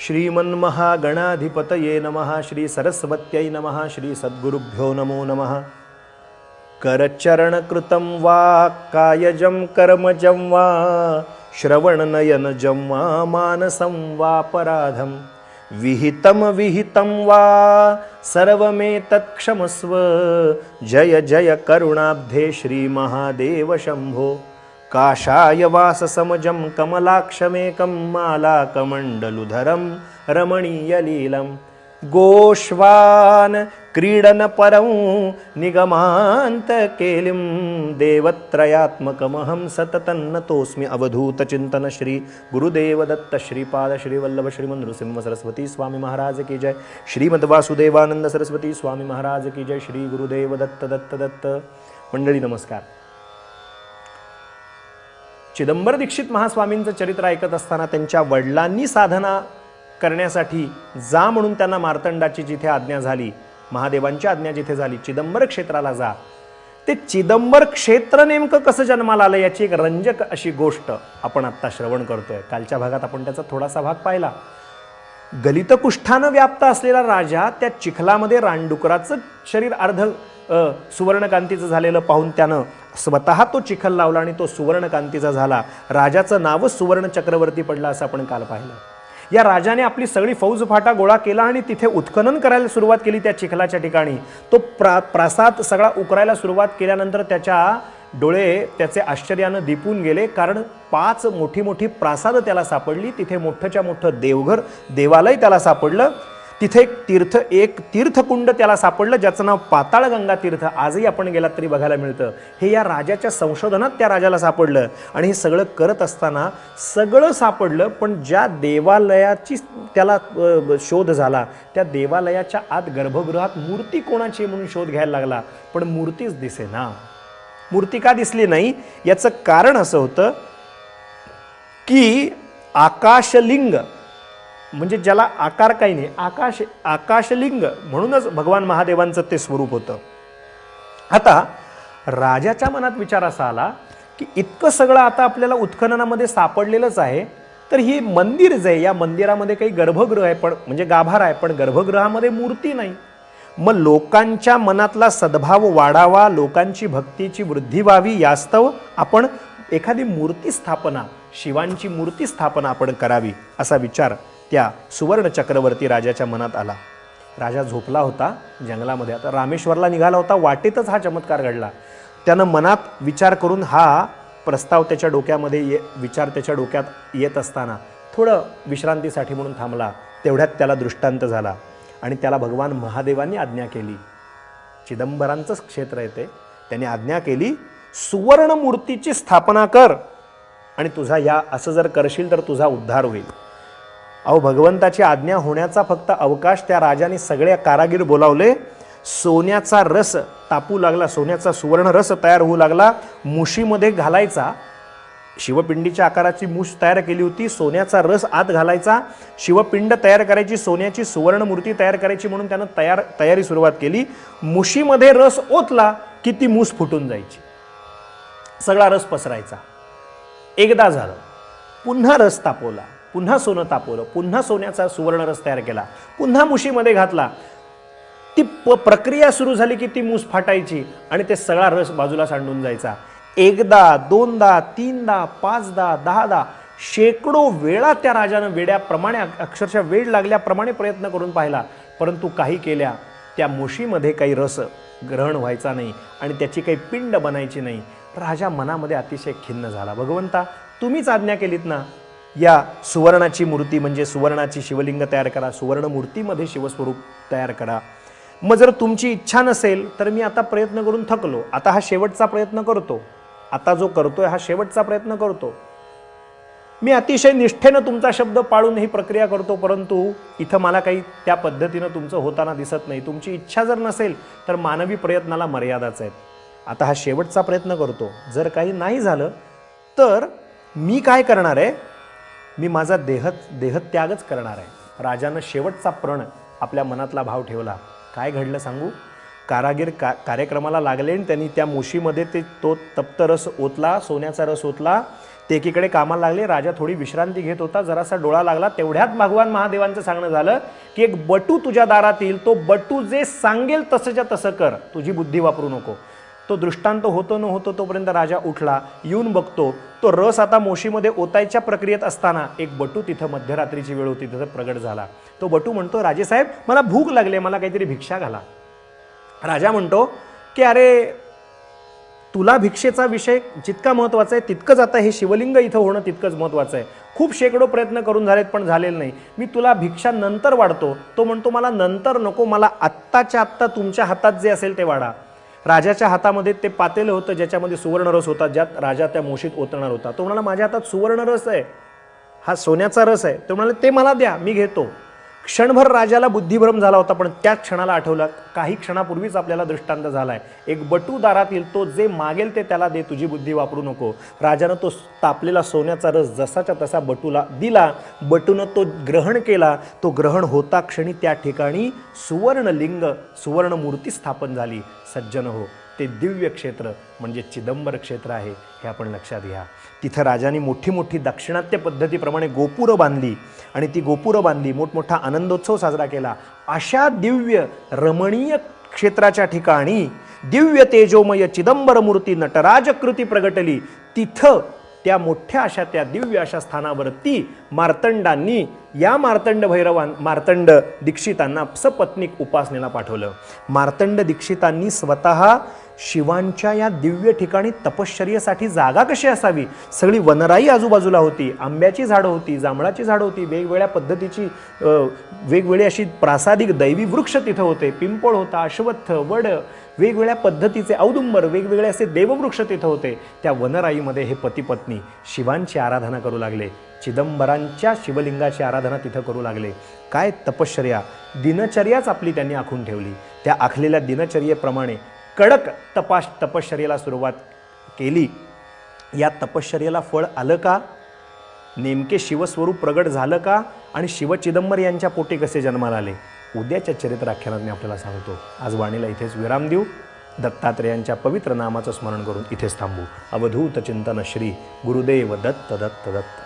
श्रीमन्महागणाधिपतये नमः। श्री सरस्वत्यै नमः। श्री सद्गुरुभ्यो नमो नमः। करचरणकृतं वा कायजं कर्मजं वा श्रवणनयनजं वा मानसं वापराधं विहितं विहितं वा सर्वमेतत्क्षमस्व। जय जय करुणाब्धे श्री महादेव शंभो। काषाय वाससमजं कमलाक्षमेकं मालाकमण्डलुधरं रमणीयलीलं गोष्वान क्रीडनपरं निगमान्तकेलिं देवत्रयात्मकमहं सततं नतोऽस्मि। अवधूतचिन्तन श्री गुरुदेव दत्त श्रीपाद श्रीवल्लभ श्रीमन् नृसिंह सरस्वती स्वामी महाराज की जय। श्रीमद् वासुदेवानंद सरस्वती स्वामी महाराज की जय। श्री गुरुदेव दत्त दत्त दत्त। मंडळी नमस्कार। चिदंबर दीक्षित महास्वामींचं चरित्र ऐकत असताना त्यांच्या वडिलांनी साधना करण्यासाठी जा म्हणून त्यांना मार्तंडाची जिथे आज्ञा झाली, महादेवांची आज्ञा जिथे झाली, चिदंबर क्षेत्राला जा, ते चिदंबर क्षेत्र नेमकं कसं जन्माला आलं याची एक रंजक अशी गोष्ट आपण आत्ता श्रवण करतोय। कालच्या भागात आपण त्याचा थोडासा भाग पाहिला। गलित कुष्ठानं व्याप्त असलेला राजा त्या चिखलामध्ये रानडुकराचं शरीर अर्ध सुवर्णकांतीचं झालेलं पाहून त्यानं स्वतः तो चिखल लावला आणि तो सुवर्णकांतीचा झाला। राजाचं नावच सुवर्ण चक्रवर्ती पडलं असं आपण काल पाहिलं। या राजाने आपली सगळी फौज फाटा गोळा केला आणि तिथे उत्खनन करायला सुरुवात केली। त्या चिखलाच्या ठिकाणी तो प्रासाद सगळा उकरायला सुरुवात केल्यानंतर त्याच्या डोळे त्याचे आश्चर्यानं दिपून गेले, कारण 5 मोठी मोठी प्रासाद त्याला सापडली। तिथे मोठंच्या मोठं देवघर देवालय त्याला सापडलं। तिथे एक तीर्थकुंड त्याला सापडलं ज्याचं नाव पाताळगंगा तीर्थ आजही आपण गेलात तरी बघायला मिळतं। हे या राजाच्या संशोधनात त्या राजाला सापडलं आणि हे सगळं करत असताना सगळं सापडलं, पण ज्या देवालयाची त्याला शोध झाला त्या देवालयाच्या आत गर्भगृहात मूर्ती कोणाची म्हणून शोध घ्यायला लागला, पण मूर्तीच दिसेना। मूर्ती का दिसली नाही याचं कारण असं होतं की आकाशलिंग म्हणजे ज्याला आकार काही नाही, आकाशलिंग म्हणूनच भगवान महादेवांचं ते स्वरूप होतं। आता राजाच्या मनात विचार असा आला की इतकं सगळं आता आपल्याला उत्खननामध्ये सापडलेलंच आहे, तर ही मंदिर जे या मंदिरामध्ये काही गर्भगृह आहे पण म्हणजे गाभारा आहे, पण गर्भगृहामध्ये मूर्ती नाही। मग लोकांच्या मनातला सद्भाव वाढावा, लोकांची भक्तीची वृद्धी व्हावी यास्तव आपण एखादी मूर्ती स्थापना, शिवांची मूर्ती स्थापना आपण करावी असा विचार त्या सुवर्ण चक्रवर्ती राजाच्या मनात आला। राजा झोपला होता जंगलामध्ये, आता रामेश्वरला निघाला होता, वाटेतच हा चमत्कार घडला। त्यानं मनात विचार करून हा प्रस्ताव त्याच्या डोक्यामध्ये विचार त्याच्या डोक्यात येत असताना थोडं विश्रांतीसाठी म्हणून थांबला। तेवढ्यात त्याला दृष्टांत झाला आणि त्याला भगवान महादेवांनी आज्ञा केली। चिदंबरांचंच क्षेत्र आहे ते, त्यांनी आज्ञा केली सुवर्ण मूर्तीची स्थापना कर आणि तुझा या असं जर करशील तर तुझा उद्धार होईल। अहो भगवंताची आज्ञा होण्याचा फक्त अवकाश त्या राजाने सगळे कारागीर बोलावले। सोन्याचा रस तापू लागला, सोन्याचा सुवर्ण रस तयार होऊ लागला। मुशीमध्ये घालायचा, शिवपिंडीच्या आकाराची मूठ तयार केली होती, सोन्याचा रस आत घालायचा, शिवपिंड तयार करायची, सोन्याची सुवर्ण मूर्ती तयार करायची म्हणून त्यानं तयारी सुरुवात केली। मुशीमध्ये रस ओतला की ती मूस फुटून जायची, सगळा रस पसरायचा। एकदा झालं, पुन्हा रस तापवला, पुन्हा सोनं तापवलं, पुन्हा सोन्याचा सुवर्ण रस तयार केला, पुन्हा मुशीमध्ये घातला। ती प्रक्रिया सुरू झाली की ती मूस फाटायची आणि ते सगळा रस बाजूला सांडून जायचा। एकदा, दोनदा, तीनदा, 5दा, 10दा, शेकडो वेळा त्या राजानं वेड्याप्रमाणे अक्षरशः वेळ लागल्याप्रमाणे प्रयत्न करून पाहिला, परंतु काही केल्या त्या मुशीमध्ये काही रस ग्रहण व्हायचा नाही आणि त्याची काही पिंड बनायची नाही। राजा मनामध्ये अतिशय खिन्न झाला। भगवंता तुम्हीच आज्ञा केलीत ना, या सुवर्णाची मूर्ती म्हणजे सुवर्णाची शिवलिंग तयार करा, सुवर्ण मूर्तीमध्ये शिवस्वरूप तयार करा। मग जर तुमची इच्छा नसेल तर मी आता प्रयत्न करून थकलो, आता हा शेवटचा प्रयत्न करतो, आता जो करतोय हा शेवटचा प्रयत्न करतो। मी अतिशय निष्ठेनं तुमचा शब्द पाळून ही प्रक्रिया करतो, परंतु इथं मला काही त्या पद्धतीनं तुमचं होताना दिसत नाही। तुमची इच्छा जर नसेल तर मानवी प्रयत्नाला मर्यादाच आहेत। आता हा शेवटचा प्रयत्न करतो, जर काही नाही झालं तर मी काय करणार आहे, मी माझा देहत्यागच करणार आहे। राजानं शेवटचा प्रण आपल्या मनातला भाव ठेवला। काय घडलं सांगू? कारागीर कार्यक्रमाला लागले आणि त्यांनी त्या मोशीमध्ये तो तप्त रस ओतला, सोन्याचा रस ओतला. ते एकीकडे कामाला लागले. राजा थोडी विश्रांती घेत होता, जरासा डोळा लागला. तेवढ्यात भगवान महादेवांचं सांगणं झालं की एक बटू तुझ्या दारात येईल, तो बटू जे सांगेल तसंच्या तसं कर, तुझी बुद्धी वापरू नको. तो दृष्टांत होतो न होतो तोपर्यंत राजा उठला. येऊन बघतो तो रस आता मोशीमध्ये ओतायच्या प्रक्रियेत असताना एक बटू तिथं, मध्यरात्रीची वेळ होती, तिथं प्रगट झाला. तो बटू म्हणतो, राजेसाहेब मला भूक लागली, मला काहीतरी भिक्षा घाला. राजा म्हणतो की अरे तुला भिक्षेचा विषय जितका महत्त्वाचा आहे तितकंच आता हे शिवलिंग इथं होणं तितकंच महत्त्वाचं आहे. खूप शेकडो प्रयत्न करून झालेत पण झालेलं नाही. मी तुला भिक्षा नंतर वाढतो. तो म्हणतो मला नंतर नको, मला आत्ताच्या आत्ता तुमच्या हातात जे असेल ते वाढा. राजाच्या हातामध्ये ते पातेलं होतं ज्याच्यामध्ये सुवर्णरस होता, ज्यात राजा त्या मोशीत ओतणार होता. तो म्हणाला माझ्या हातात सुवर्णरस आहे, हा सोन्याचा रस आहे. तो म्हणाला ते मला द्या, मी घेतो. क्षणभर राजाला बुद्धिभ्रम झाला होता, पण त्याच क्षणाला आठवलं काही क्षणापूर्वीच आपल्याला दृष्टांत झालाय, एक बटू दारात येईल, तो जे मागेल ते त्याला दे, तुझी बुद्धी वापरू नको. राजानं तो तापलेला सोन्याचा रस जसाच्या तसा बटूला दिला. बटूनं तो ग्रहण केला. तो ग्रहण होता क्षणी त्या ठिकाणी सुवर्णलिंग, सुवर्णमूर्ती स्थापन झाली. सज्जन हो, ते दिव्य क्षेत्र म्हणजे चिदंबर क्षेत्र आहे, हे आपण लक्षात घ्या. तिथं राजाने मोठी मोठी दाक्षिणात्य पद्धतीप्रमाणे गोपुरं बांधली आणि ती गोपुरं बांधली, मोठमोठा आनंदोत्सव साजरा केला. अशा दिव्य रमणीय क्षेत्राच्या ठिकाणी दिव्य तेजोमय चिदंबर मूर्ती नटराजकृती प्रगटली. तिथं त्या मोठ्या अशा त्या दिव्य अशा स्थानावरती मार्तंडांनी या मार्तंड दीक्षितांना सपत्नीक उपासनेला पाठवलं. मार्तंड दीक्षितांनी स्वतः शिवांच्या या दिव्य ठिकाणी तपश्चर्येसाठी जागा कशी असावी, सगळी वनराई आजूबाजूला होती, आंब्याची झाडं होती, जांभळाची झाडं होती, वेगवेगळ्या पद्धतीची वेगवेगळी अशी प्रासादिक दैवी वृक्ष तिथं होते, पिंपळ होता, अश्वत्थ, वड, वेगवेगळ्या पद्धतीचे औदुंबर, वेगवेगळे असे देववृक्ष तिथं होते. त्या वनराईमध्ये हे पती पत्नी शिवांची आराधना करू लागले, चिदंबरांच्या शिवलिंगाची आराधना तिथं करू लागले. काय तपश्चर्या, दिनचर्याच आपली त्यांनी आखून ठेवली. त्या आखलेल्या दिनचर्येप्रमाणे कडक तपश्चर्येला सुरुवात केली. या तपश्चर्येला फळ आलं का? नेमके शिवस्वरूप प्रगट झालं का? आणि शिवचिदंबर यांच्या पोटी कसे जन्माला आले? उद्याच्या चरित्राख्यानात मी आपल्याला सांगतो. आज वाणीला इथेच विराम देऊ. दत्तात्रेयांच्या पवित्र नामाचं स्मरण करून इथेच थांबू. अवधूत चिंतन श्री गुरुदेव दत्त दत्त दत्त.